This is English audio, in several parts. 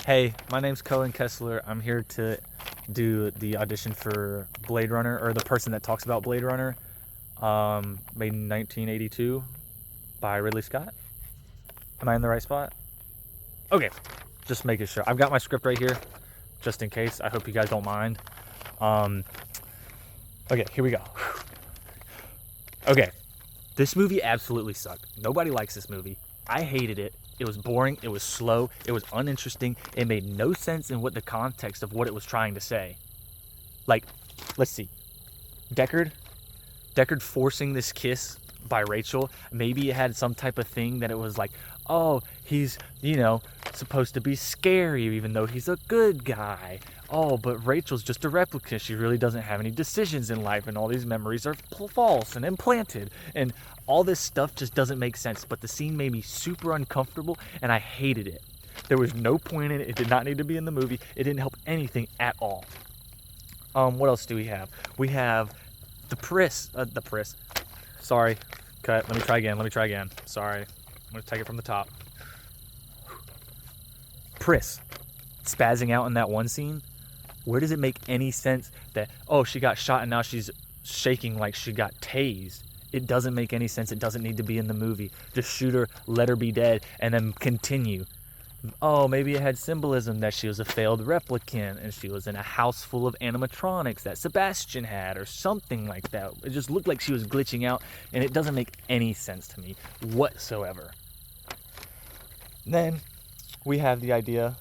Hey, my name's Cohen Kessler. I'm here to do the audition for Blade Runner, or the person that talks about Blade Runner, made in 1982 by Ridley Scott. Am I in the right spot? Okay, just making sure. I've got my script right here, just in case. I hope you guys don't mind. Um, okay, here we go. Okay, this movie absolutely sucked. Nobody likes this movie. I hated it. It was boring. It was slow. It was uninteresting. It made no sense in what the context of what it was trying to say. Like, let's see. Deckard, Deckard forcing this kiss by Rachel. Maybe it had some type of thing that it was like, oh, he's, supposed to be scary even though he's a good guy. Oh, but Rachel's just a replicant. She really doesn't have any decisions in life, and all these memories are false and implanted. And all this stuff just doesn't make sense. But the scene made me super uncomfortable, and I hated it. There was no point in it. It did not need to be in the movie. It didn't help anything at all. What else do we have? We have the Priss. Sorry, cut. Let me try again. Sorry. I'm gonna take it from the top. Priss spazzing out in that one scene. Where does it make any sense that, oh, she got shot and now she's shaking like she got tased? It doesn't make any sense. It doesn't need to be in the movie. Just shoot her, let her be dead, and then continue. Oh, maybe it had symbolism that she was a failed replicant and she was in a house full of animatronics that Sebastian had, or something like that. It just looked like she was glitching out, and it doesn't make any sense to me whatsoever. Then we have the idea.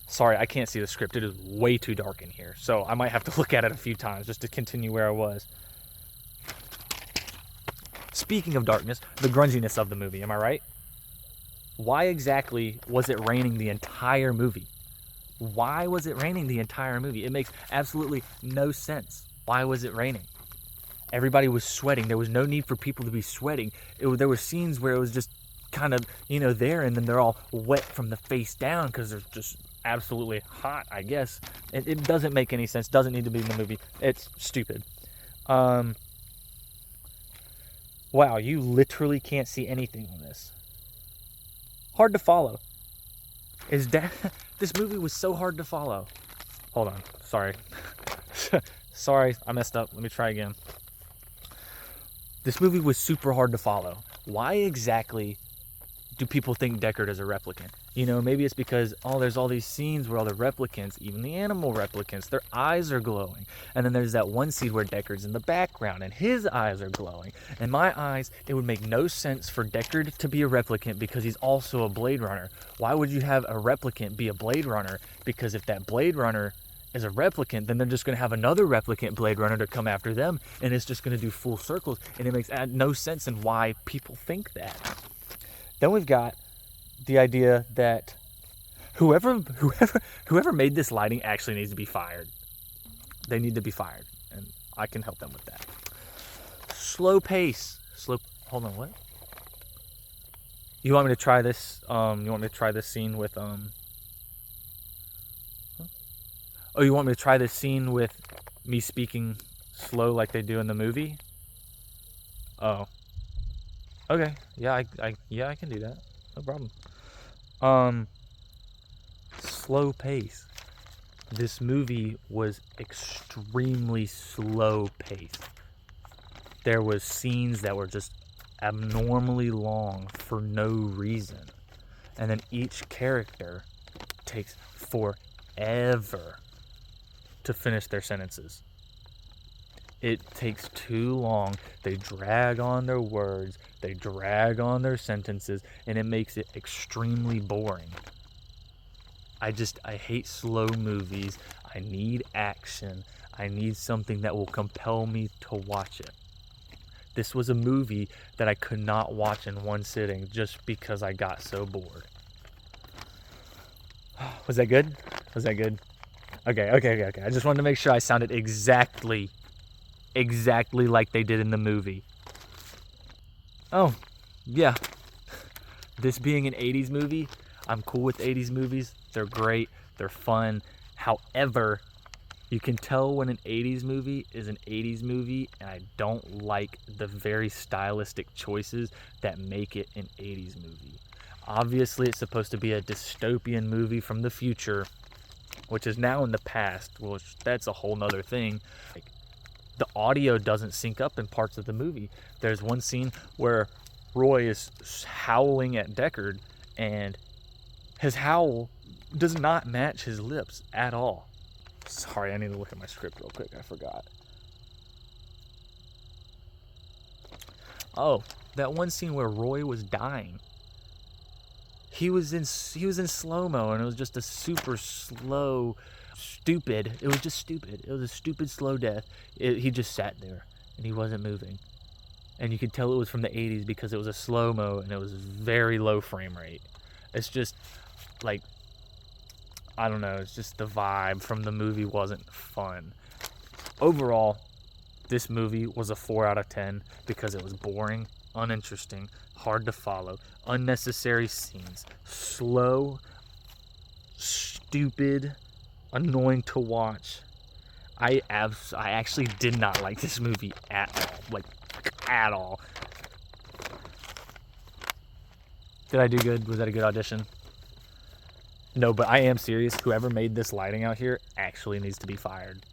Sorry, I can't see the script. It is way too dark in here, so I might have to look at it a few times just to continue where I was. Speaking of darkness, the grunginess of the movie, am I right? Why exactly was it raining the entire movie? Why was it raining the entire movie? It makes absolutely no sense. Why was it raining? Everybody was sweating. There was no need for people to be sweating. There were scenes where it was just kind of, there, and then they're all wet from the face down because they're just absolutely hot, I guess. It doesn't make any sense. Doesn't need to be in the movie. It's stupid. Wow, you literally can't see anything on this. Hard to follow. This movie was so hard to follow. Hold on. Sorry. Sorry, I messed up. Let me try again. This movie was super hard to follow. Why exactly do people think Deckard is a replicant? Maybe it's because, there's all these scenes where all the replicants, even the animal replicants, their eyes are glowing. And then there's that one scene where Deckard's in the background and his eyes are glowing. In my eyes, it would make no sense for Deckard to be a replicant because he's also a Blade Runner. Why would you have a replicant be a Blade Runner? Because if that Blade Runner is a replicant, then they're just going to have another replicant Blade Runner to come after them, and it's just going to do full circles, and it makes no sense in why people think that. Then we've got the idea that whoever made this lighting actually needs to be fired. They need to be fired, and I can help them with that. Slow pace. Hold on, what? You want me to try this? You want me to try this scene with Oh, you want me to try this scene with me speaking slow like they do in the movie? Oh. Okay. Yeah, I can do that. No problem. Slow pace. This movie was extremely slow paced. There was scenes that were just abnormally long for no reason. And then each character takes forever to finish their sentences. It takes too long. They drag on their words, they drag on their sentences, and it makes it extremely boring. I hate slow movies. I need action. I need something that will compel me to watch it. This was a movie that I could not watch in one sitting just because I got so bored. Was that good? Okay. I just wanted to make sure I sounded exactly like they did in the movie. Oh, yeah. This being an 80s movie, I'm cool with 80s movies. They're great. They're fun. However, you can tell when an 80s movie is an 80s movie, and I don't like the very stylistic choices that make it an 80s movie. Obviously, it's supposed to be a dystopian movie from the future, which is now in the past. Well, that's a whole nother thing. Like, the audio doesn't sync up in parts of the movie. There's one scene where Roy is howling at Deckard, and his howl does not match his lips at all. Sorry, I need to look at my script real quick. I forgot. Oh, that one scene where Roy was dying. He was in slow-mo, and it was just a super slow, stupid. It was just stupid. It was a stupid slow death. He just sat there and he wasn't moving. And you could tell it was from the 80s because it was a slow-mo and it was very low frame rate. It's just like, I don't know, it's just the vibe from the movie wasn't fun. Overall, this movie was a 4 out of 10 because it was boring, uninteresting, hard to follow, unnecessary scenes, slow, stupid, annoying to watch. I actually did not like this movie at all. Like, at all. Did I do good? Was that a good audition? No, but I am serious. Whoever made this lighting out here actually needs to be fired.